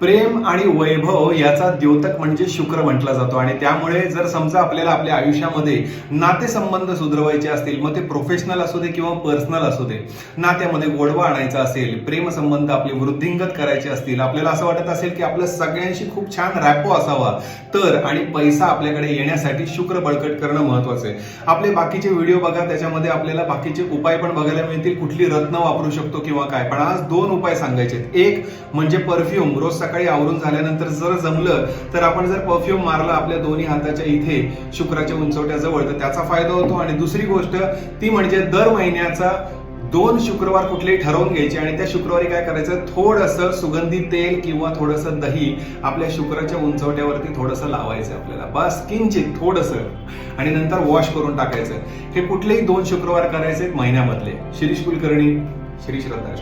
प्रेम आणि वैभव याचा द्योतक म्हणजे शुक्र म्हटला जातो आणि त्यामुळे जर समजा आपल्याला आपल्या आयुष्यामध्ये नातेसंबंध सुधरवायचे असतील, मग ते प्रोफेशनल असू दे किंवा पर्सनल असू दे, नात्यामध्ये गोडवा आणायचा असेल, प्रेमसंबंध आपले वृद्धिंगत करायचे असतील, आपल्याला असं वाटत असेल की आपल्या सगळ्यांशी खूप छान रॅपो असावा, तर आणि पैसा आपल्याकडे येण्यासाठी शुक्र बळकट करणं महत्वाचं आहे. आपले बाकीचे व्हिडिओ बघा, त्याच्यामध्ये आपल्याला बाकीचे उपाय पण बघायला मिळतील, कुठली रत्न वापरू शकतो किंवा काय. पण आज 2 उपाय सांगायचे आहेत. एक म्हणजे परफ्यूम. रोज सकाळी आवरून झाल्यानंतर जर जमलं तर आपण जर परफ्यूम मारला आपल्या दोन्ही हाताच्या इथे शुक्राच्या उंचवट्याजवळ, तर त्याचा फायदा होतो. आणि दुसरी गोष्ट ती म्हणजे दर महिन्याचा 2 शुक्रवार कुठलेही ठरवून घ्यायचे आणि त्या शुक्रवारी काय करायचं, थोडंसं सुगंधी तेल किंवा थोडंसं दही आपल्या शुक्राच्या उंचवट्यावरती थोडंसं लावायचं आपल्याला, बस किंचित थोडंसं, आणि नंतर वॉश करून टाकायचं. हे कुठलेही 2 शुक्रवार करायचे महिन्यामधले. शिरीष कुलकर्णी, श्री श्रद्धा.